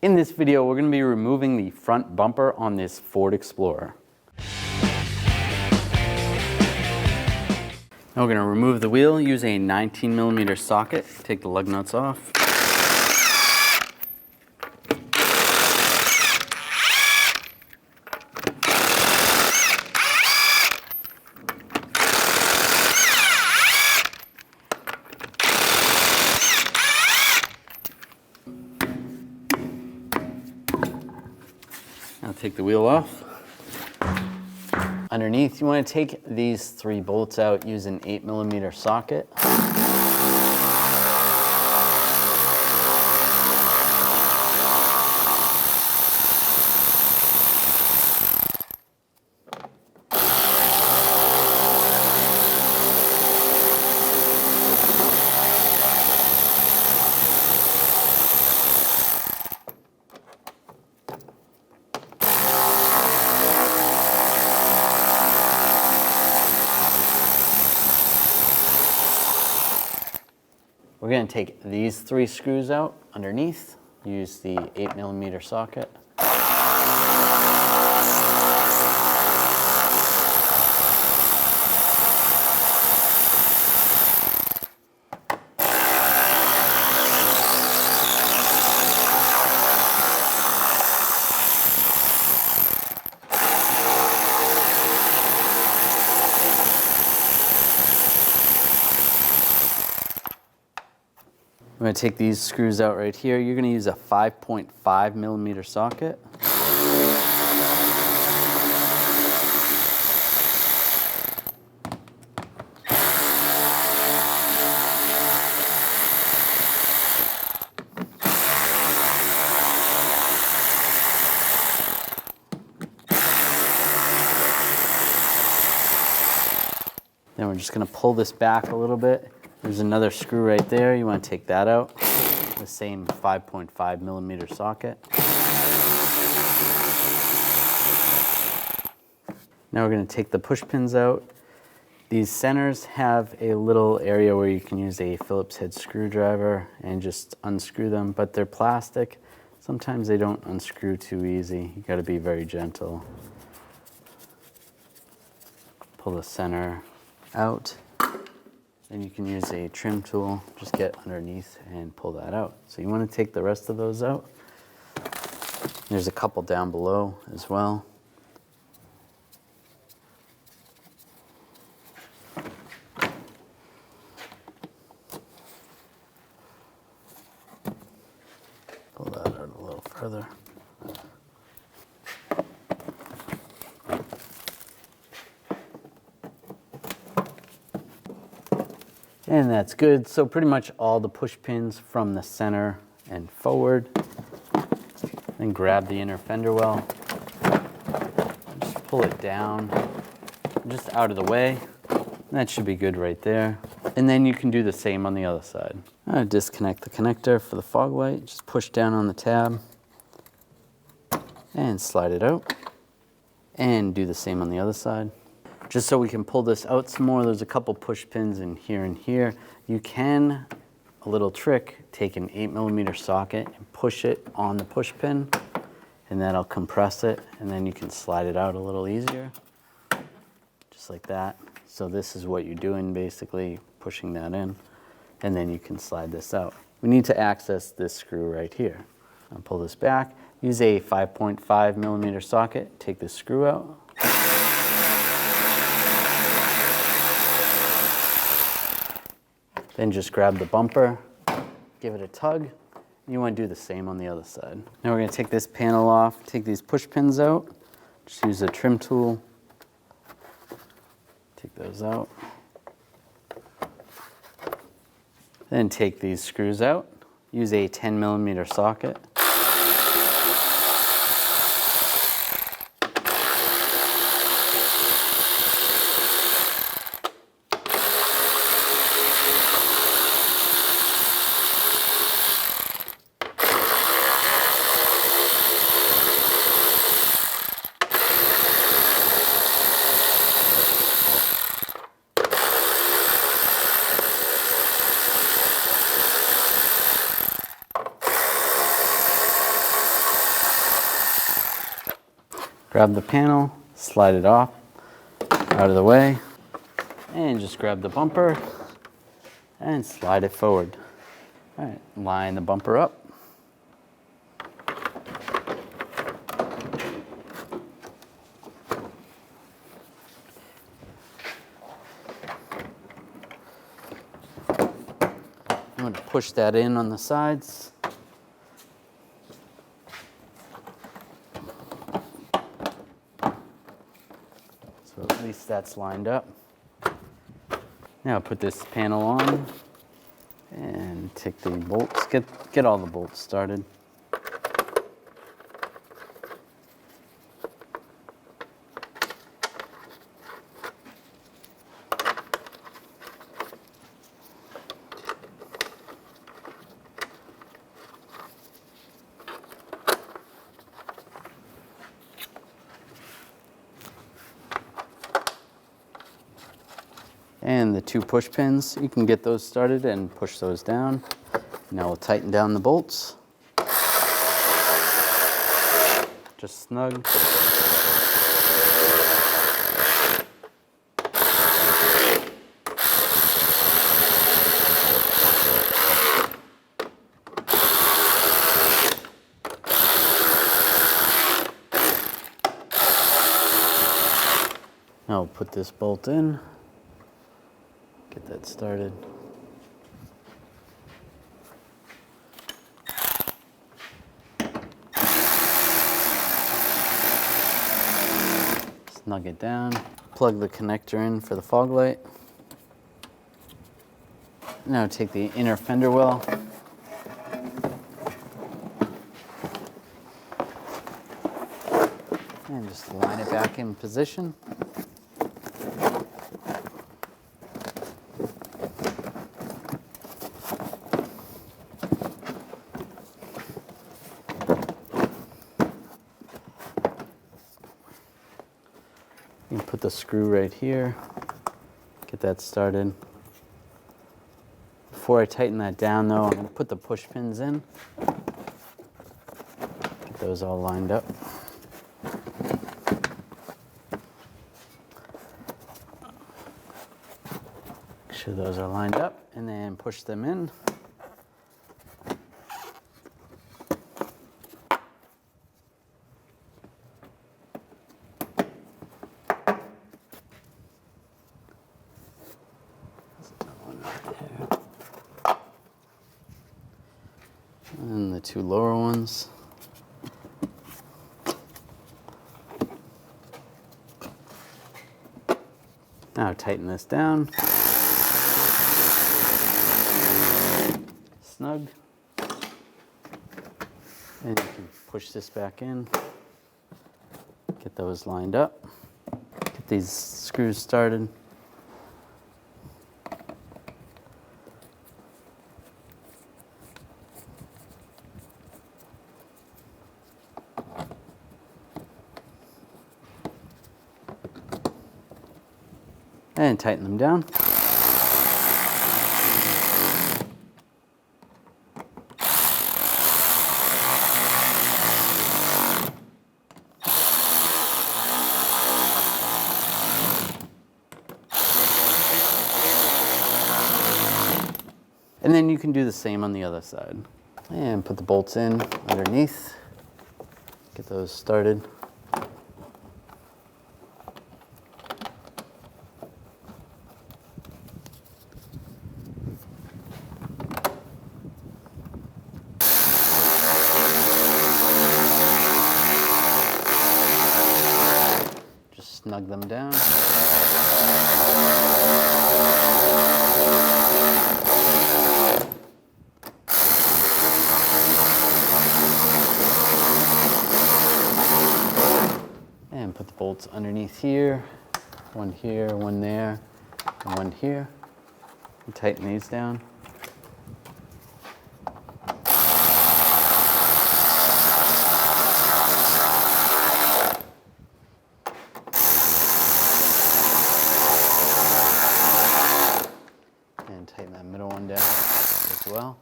In this video, we're going to be removing the front bumper on this Ford Explorer. Now we're going to remove the wheel, use a 19mm socket, take the lug nuts off. Now take the wheel off. Underneath, you want to take these 3 bolts out, use an 8mm socket. We're going to take these 3 screws out underneath, use the 8mm socket. I'm going to take these screws out right here. You're going to use a 5.5mm socket. Then we're just going to pull this back a little bit. There's another screw right there. You want to take that out. The same 5.5mm socket. Now we're going to take the push pins out. These centers have a little area where you can use a Phillips head screwdriver and just unscrew them, but they're plastic. Sometimes they don't unscrew too easy. You got to be very gentle. Pull the center out. Then you can use a trim tool, just get underneath and pull that out. So you want to take the rest of those out. There's a couple down below as well. Pull that out a little further. And that's good. So pretty much all the push pins from the center and forward. Then grab the inner fender well. Just pull it down, just out of the way. That should be good right there. And then you can do the same on the other side. Disconnect the connector for the fog light. Just push down on the tab and slide it out. And do the same on the other side. Just so we can pull this out some more, there's a couple push pins in here and here. You can, a little trick, take an 8mm socket and push it on the push pin, and that'll compress it, and then you can slide it out a little easier, just like that. So this is what you're doing, basically, pushing that in, and then you can slide this out. We need to access this screw right here. I'll pull this back, use a 5.5mm socket, take this screw out. Then just grab the bumper, give it a tug, and you want to do the same on the other side. Now we're going to take this panel off, take these push pins out, just use a trim tool, take those out. Then take these screws out, use a 10mm socket. Grab the panel, slide it off, out of the way, and just grab the bumper and slide it forward. All right, line the bumper up. I'm going to push that in on the sides. So at least that's lined up. Now put this panel on and take the bolts, get all the bolts started. And the 2 push pins, you can get those started and push those down. Now we'll tighten down the bolts. Just snug. Now we'll put this bolt in. Get that started. Snug it down. Plug the connector in for the fog light. Now take the inner fender well. And just line it back in position. You can put the screw right here, get that started. Before I tighten that down though, I'm going to put the push pins in. Get those all lined up. Make sure those are lined up and then push them in. And the 2 lower ones. Now tighten this down. Snug. And you can push this back in. Get those lined up. Get these screws started. And tighten them down. And then you can do the same on the other side. And put the bolts in underneath. Get those started. Snug them down. And put the bolts underneath here, one there, and one here. And tighten these down. Tighten that middle one down as well.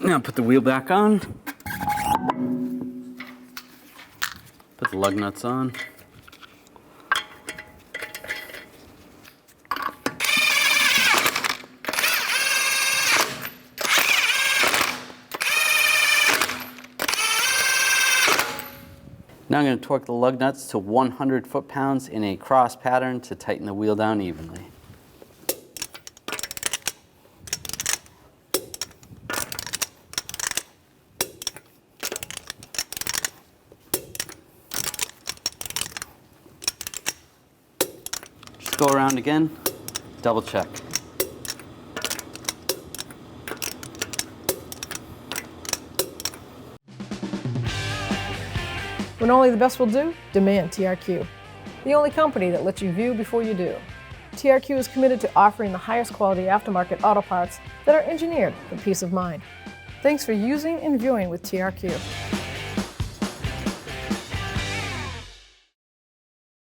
Now put the wheel back on. Put the lug nuts on. Now I'm going to torque the lug nuts to 100 foot-pounds in a cross pattern to tighten the wheel down evenly. Just go around again, double check. When only the best will do, demand TRQ. The only company that lets you view before you do. TRQ is committed to offering the highest quality aftermarket auto parts that are engineered for peace of mind. Thanks for using and viewing with TRQ.